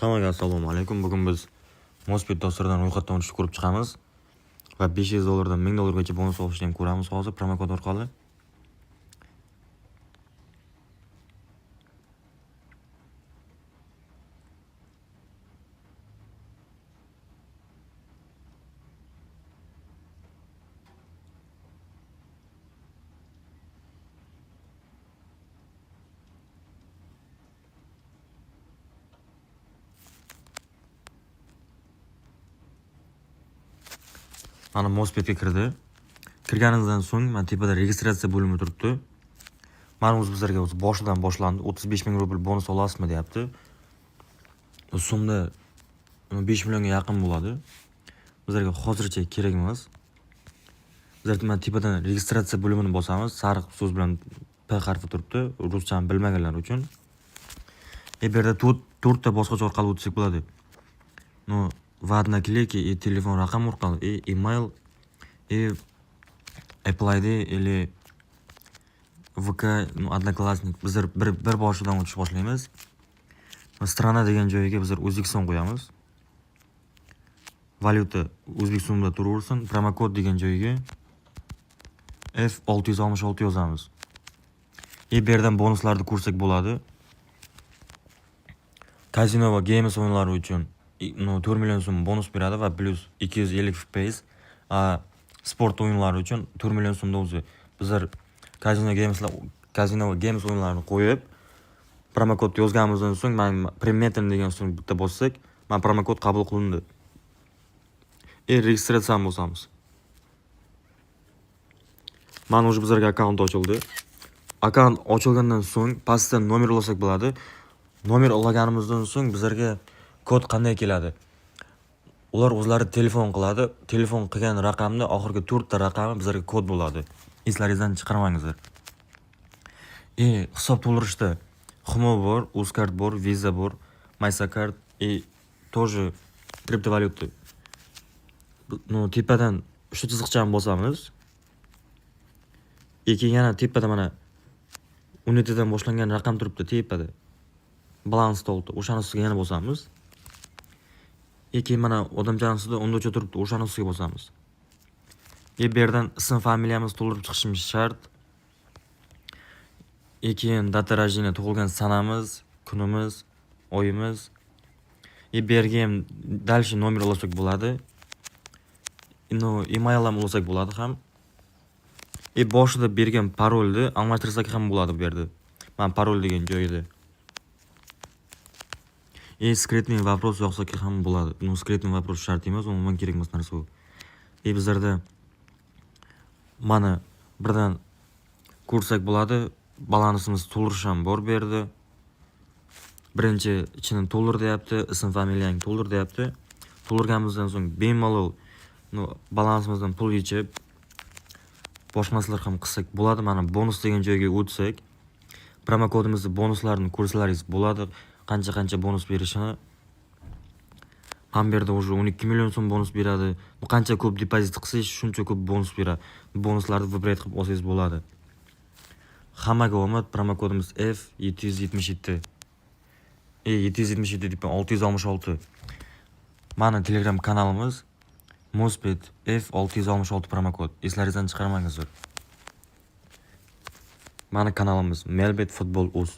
Hammaga assalomu alaykum. Bugun biz Mospet dasturdan ro'yxatdan o'tishni ko'rib chiqamiz va $500 dan $1000 gacha bonus olishni ham ko'ramiz hozir promokod orqali. Mana Mospetga kirdi. Kirganingizdan so'ng mana tepada registratsiya bo'limi turibdi. Mana bizlarga boshidan boshlandi. 35 ming rubl bonus olasizmi deyapti. Bu so'mda 5 millionga yaqin bo'ladi. Bizlarga hozircha kerak emas. Bizlar mana tepadan registratsiya bo'limini bosamiz. Sariq so'z bilan P harfi turibdi. Ruschani bilmaganlar uchun. Bu yerda 4 ta bosqich orqali o'tsak bo'ladi. В Одноклике и telefon raqam orqali, email, Apple ID или VK, Одноклассник. Bizlar bir boshidan o'tish boshlaymiz. Strana degan joyiga bizlar O'zbekiston qo'yamiz. Valyuta o'zbek so'mida turaversin. Promokod degan joyiga F666 yozamiz. Bu yerdan bonuslarni ko'rsak bo'ladi. Kazino va games o'yinlari uchun 4 million so'm bonus beradi va plus 250 FPS. Sport o'yinlari uchun 4 million so'mda o'zi bizlar kazino va games o'yinlarini qo'yib promokod yozganimizdan so'ng mana Premetin degan so'ng bitta bossak, mana promokod qabul qilindi. Registratsiyani bosamiz. Mana o'sha bizlarga akkaunt ochildi. Akkaunt ochilgandan so'ng pastdan nomer ulasak bo'ladi. Nomer ulaganimizdan so'ng bizlarga kod qanday keladi? Ular o'zlari telefon qiladi. Telefon qilgan raqamni oxirgi 4 ta raqami bizlarga kod bo'ladi. Eslaringizdan chiqarmangizlar. Hisob to'ldirishda Humo bor, Uzcard bor, Visa bor, Mastercard тоже kriptovalyuta. Tepadan shu chiziqchani bosamiz. Keyin yana tepada mana unitadan boshlangan raqam turibdi tepada. Balans toldi. O'shani ustiga yana bosamiz. Keyin mana odamchaning ustida 14 turibdi. O'shani ustiga bosamiz. Bu yerdan ism familiyamizni to'ldirib chiqishimiz shart. Keyin data rождения tug'ilgan sanamiz, kunimiz, oyimiz. Bu yerga ham dalshi nomer olasak bo'ladi. Email ham olasak bo'ladi ham. Boshida bergan parolni almashtirsak ham bo'ladi bu yerda. Mana parol degan joyida. Sekretniy вопрос yoqsak ham bo'ladi. Sekretniy вопрос shart emas, umuman kerak emas narsa u. Bizlarda mana birdan ko'rsak bo'ladi. Balansimiz to'ldirish ham bor bu yerda. Birinchi ichini to'ldir deyapti, ism familiyang to'ldir deyapti. To'ldirganimizdan so'ng bemalol balansimizdan pul yechib boshqa narsalar ham qilsak bo'ladi. Mana bonus degan joyga o'tsak, promokodimizni bonuslarni ko'rsalaringiz bo'ladi. Qancha bonus berishini. Ham yerda уже 12 million so'm bonus beradi. Bu qancha ko'p depozit qilsangiz, shuncha ko'p bonus beradi. Bonuslarni vibrat qilib olsangiz bo'ladi. Hammaga omad. Promokodimiz F777. 777 deb 666. Mana Telegram kanalimiz Mospet F666 promokod. Eslaringizdan chiqarmangizlar. Mana kanalimiz Melbet Futbol Uz.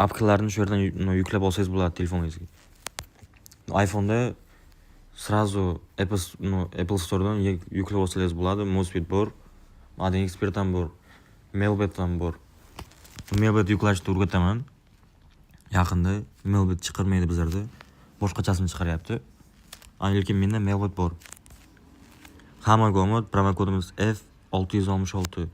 Applarni shu yerdan yuklab olsangiz bo'ladi telefoningizga. iPhone'da сразу Apple Store'dan yuklab olsangiz bo'ladi. Mospet bor, Madin Expert ham bor, Melbet ham bor. Melbet yuklashni o'rgataman. Yaqinda Melbet chiqarmaydi bizlarda. Boshqachasini chiqaryapti. Lekin menda Melbet bor. Hammaga omad. Promokodimiz F666.